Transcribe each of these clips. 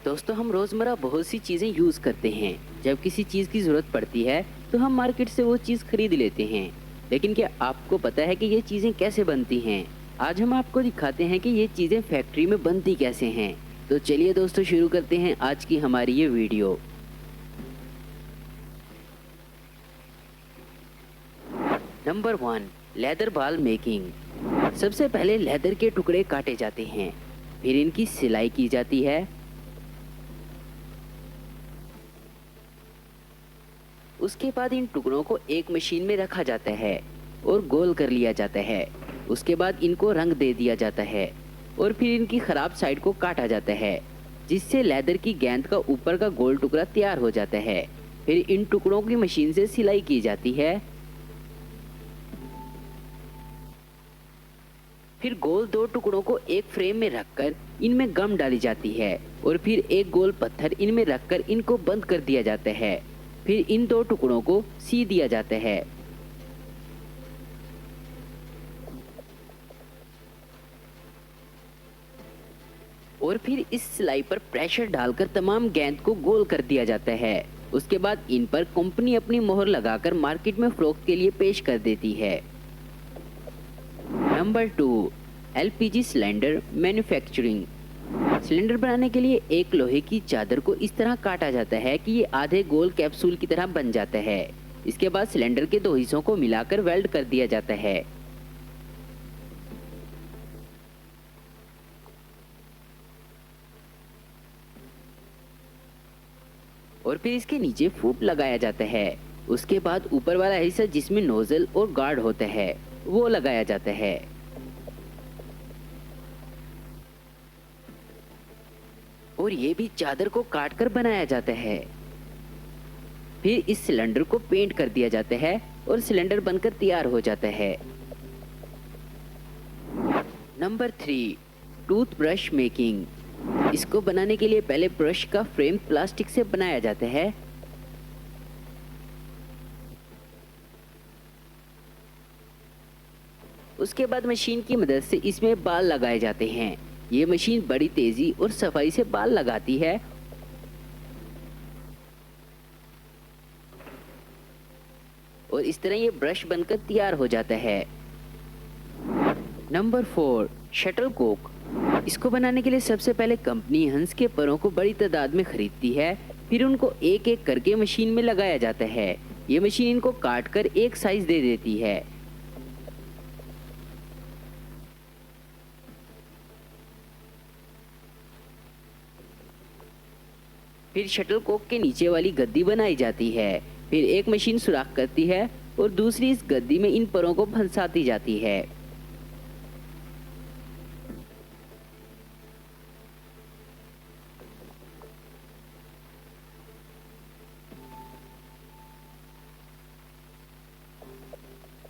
दोस्तों, हम रोज़मर्रा बहुत सी चीज़ें यूज़ करते हैं। जब किसी चीज़ की ज़रूरत पड़ती है तो हम मार्केट से वो चीज़ खरीद लेते हैं। लेकिन क्या आपको पता है कि ये चीज़ें कैसे बनती हैं? आज हम आपको दिखाते हैं कि ये चीज़ें फैक्ट्री में बनती कैसे हैं। तो चलिए दोस्तों, शुरू करते हैं आज की हमारी ये video. Number 1, leather ball making. सबसे पहले लेदर के टुकड़े काटे जाते हैं, फिर इनकी सिलाई की जाती है। उसके बाद इन टुकड़ों को एक मशीन में रखा जाता है और गोल कर लिया जाता है। उसके बाद इनको रंग दे दिया जाता है और फिर इनकी खराब साइड को काटा जाता है, जिससे लेदर की गेंद का ऊपर का गोल टुकड़ा तैयार हो जाता है। फिर इन टुकड़ों की मशीन से सिलाई की जाती है। फिर गोल दो टुकड़ों को एक फ्रेम में रखकर इनमें गम डाली जाती है और फिर एक गोल पत्थर इनमें रखकर इनको बंद कर दिया जाता है। फिर इन दो टुकड़ों को सी दिया जाता है। और फिर इस सिलाई पर प्रेशर डालकर तमाम गेंद को गोल कर दिया जाता है। उसके बाद इन पर कंपनी अपनी मोहर लगाकर मार्केट में फरोख्त के लिए पेश कर देती है। Number 2, LPG cylinder manufacturing. Cylinder बनाने के लिए एक लोहे की चादर को इस तरह काटा जाता है कि ये आधे गोल कैप्सूल की तरह बन जाता है। इसके बाद सिलेंडर के दो हिस्सों को मिलाकर वेल्ड कर दिया जाता है। और फिर इसके नीचे फूट लगाया जाता है। उसके बाद ऊपर वाला हिस्सा जिसमें नोजल और गार्ड होता है वो लगाया जाता है। और ये भी चादर को काटकर बनाया जाता है। फिर इस सिलेंडर को पेंट कर दिया जाता है और सिलेंडर बनकर तैयार हो जाता है। Number 3, toothbrush making. इसको बनाने के लिए पहले ब्रश का फ्रेम प्लास्टिक से बनाया जाता है। उसके बाद मशीन की मदद से इसमें बाल लगाए जाते हैं। ये मशीन बड़ी तेजी और सफाई से बाल लगाती है। और इस तरह ये ब्रश बनकर तैयार हो जाता है। Number 4, shuttlecock. इसको बनाने के लिए सबसे पहले कंपनी हंस के परों को बड़ी तादाद में खरीदती है। फिर उनको एक एक करके मशीन में लगाया जाता है। ये मशीन इनको काट कर एक साइज दे देती है। फिर शटलकॉक के नीचे वाली गद्दी बनाई जाती है। फिर एक मशीन सुराख करती है और दूसरी इस गद्दी में इन परों को फंसाती जाती है।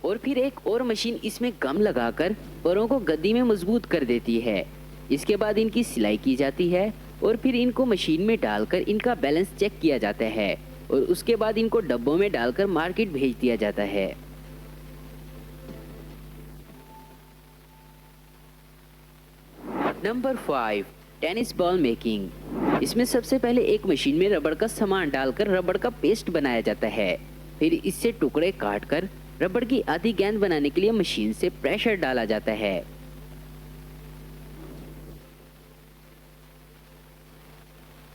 और फिर एक और मशीन इसमें गम लगाकर परों को गद्दी में मजबूत कर देती है। इसके बाद इनकी सिलाई की जाती है और फिर इनको मशीन में डालकर इनका बैलेंस चेक किया जाता है और उसके बाद इनको डब्बों में डालकर मार्केट भेज दिया जाता है। Number 5, tennis ball making. इसमें सबसे पहले एक मशीन में रबड़ का सामान डालकर रबड़ का पेस्ट बनाया जाता है। फिर इससे टुकड़े काटकर रबड़ की आधी गेंद बनाने के लिए मशीन से प्रेशर डाला जाता है।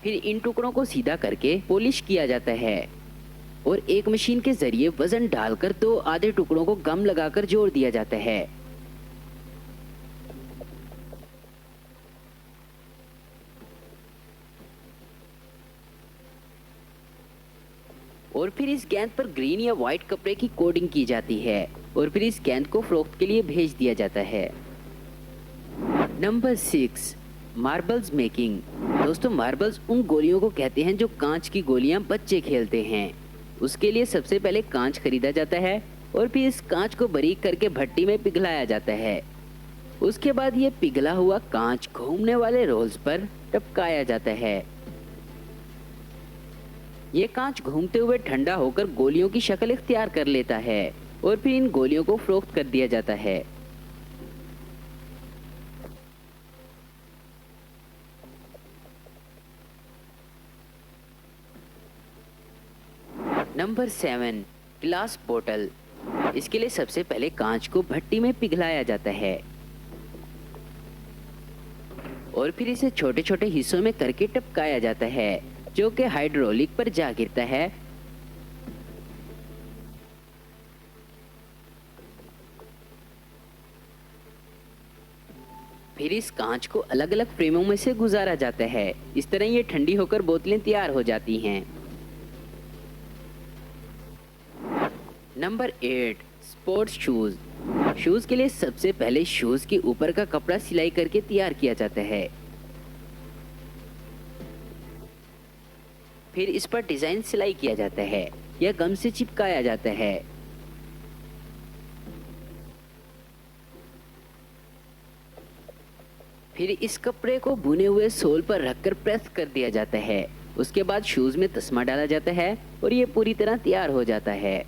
फिर इन टुकड़ों को सीधा करके पॉलिश किया जाता है और एक मशीन के जरिए वजन डालकर दो आधे टुकड़ों को गम लगाकर जोड़ दिया जाता है। और फिर इस गेंद पर ग्रीन या व्हाइट कपड़े की कोटिंग की जाती है और फिर इस गेंद को फरोख्त के लिए भेज दिया जाता है। Number 6, marbles making. दोस्तों, मार्बल्स उन गोलियों को कहते हैं जो कांच की गोलियां बच्चे खेलते हैं। उसके लिए सबसे पहले कांच खरीदा जाता है और फिर इस कांच को बारीक करके भट्टी में पिघलाया जाता है। उसके बाद ये पिघला हुआ कांच घूमने वाले रोल्स पर टपकाया जाता है। ये कांच घूमते हुए ठंडा होकर गोलियों की शक्ल इख्तियार कर लेता है और फिर इन गोलियों को फरोख्त कर दिया जाता है। नंबर 7, ग्लास बोतल। इसके लिए सबसे पहले कांच को भट्टी में पिघलाया जाता है और फिर इसे छोटे छोटे हिस्सों में करके टपकाया जाता है, जो कि हाइड्रोलिक पर जा गिरता है। फिर इस कांच को अलग अलग फ्रेमों में से गुजारा जाता है। इस तरह ये ठंडी होकर बोतलें तैयार हो जाती हैं। Number 8, sports shoes. शूज के लिए सबसे पहले शूज के ऊपर का कपड़ा सिलाई करके तैयार किया जाता है। फिर इस पर डिजाइन सिलाई किया जाता है या गम से चिपकाया जाता है। फिर इस कपड़े को बुने हुए सोल पर रखकर प्रेस कर दिया जाता है। उसके बाद शूज में तस्मा डाला जाता है और ये पूरी तरह तैयार हो जाता है।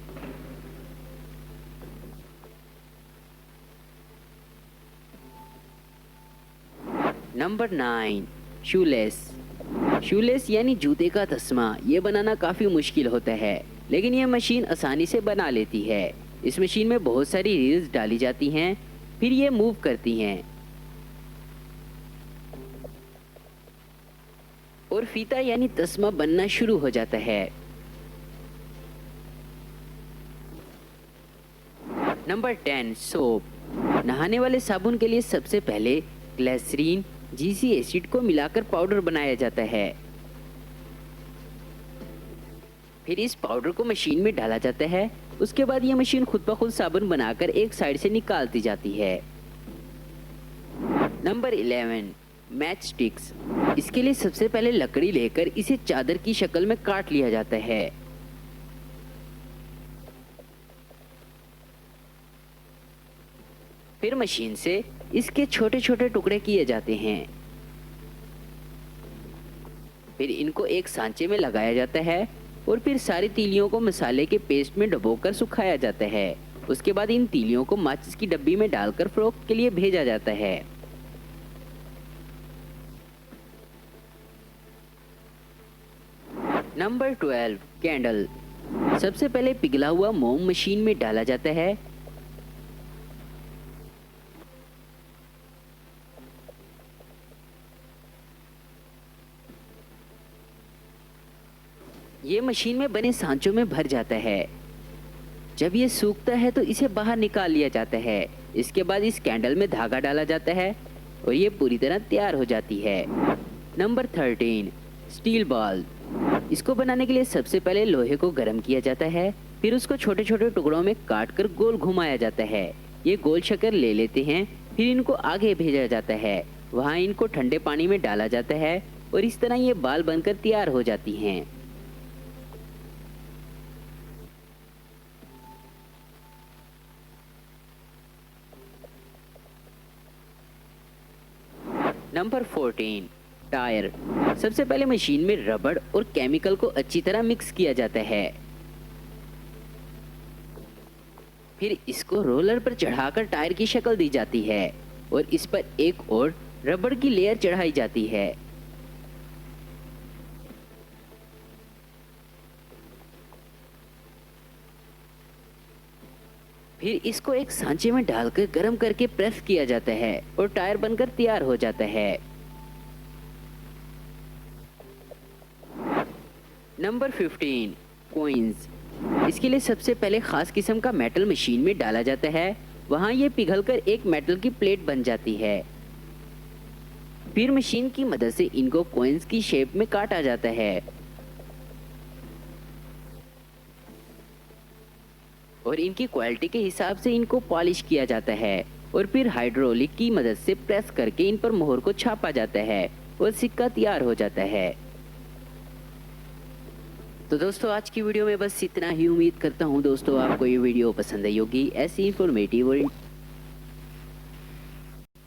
Number 9, shoelace. शूलेस यानी जूते का तस्मा, ये बनाना काफ़ी मुश्किल होता है, लेकिन ये मशीन आसानी से बना लेती है। इस मशीन में बहुत सारी रील्स डाली जाती हैं, फिर ये मूव करती हैं और फीता यानी तस्मा बनना शुरू हो जाता है। Number 10, soap. नहाने वाले साबुन के लिए सबसे पहले ग्लिसरीन जीसी एसिड को मिलाकर पाउडर बनाया जाता है। फिर इस पाउडर को मशीन में डाला जाता है। उसके बाद ये मशीन खुद ब खुद साबुन बनाकर एक साइड से निकालती जाती है। Number 11, match sticks. इसके लिए सबसे पहले लकड़ी लेकर इसे चादर की शक्ल में काट लिया जाता है। फिर मशीन से इसके छोटे छोटे टुकड़े किए जाते हैं। फिर इनको एक सांचे में लगाया जाता है और फिर सारी तीलियों को मसाले के पेस्ट में डुबोकर सुखाया जाता है। उसके बाद इन तीलियों को माचिस की डब्बी में डालकर फरोख्त के लिए भेजा जाता है। Number 12, candle. सबसे पहले पिघला हुआ मोम मशीन में डाला जाता है। ये मशीन में बने सांचों में भर जाता है। जब ये सूखता है तो इसे बाहर निकाल लिया जाता है। इसके बाद इस कैंडल में धागा डाला जाता है और ये पूरी तरह तैयार हो जाती है। Number 13, steel ball. इसको बनाने के लिए सबसे पहले लोहे को गर्म किया जाता है, फिर उसको छोटे छोटे टुकड़ों में काट कर गोल घुमाया जाता है। ये गोल शक्कर ले लेते हैं, फिर इनको आगे भेजा जाता है। वहाँ इनको ठंडे पानी में डाला जाता है और इस तरह ये बाल बनकर तैयार हो जाती हैं। Number 14, tyre. सबसे पहले मशीन में रबड़ और केमिकल को अच्छी तरह मिक्स किया जाता है। फिर इसको रोलर पर चढ़ाकर टायर की शक्ल दी जाती है और इस पर एक और रबड़ की लेयर चढ़ाई जाती है। फिर इसको एक सांचे में डालकर गर्म करके प्रेस किया जाता है और टायर बनकर तैयार हो जाता है। Number 15, coins. इसके लिए सबसे पहले खास किस्म का मेटल मशीन में डाला जाता है। वहाँ ये पिघलकर एक मेटल की प्लेट बन जाती है। फिर मशीन की मदद से इनको कॉइन्स की शेप में काटा जाता है और इनकी क्वालिटी के हिसाब से इनको पॉलिश किया जाता है और फिर हाइड्रोलिक की मदद से प्रेस करके इन पर मोहर को छापा जाता है और सिक्का तैयार हो जाता है। तो दोस्तों आज की वीडियो में बस इतना ही। उम्मीद करता हूँ दोस्तों आपको ये वीडियो पसंद आई होगी। ऐसी इंफॉर्मेटिव और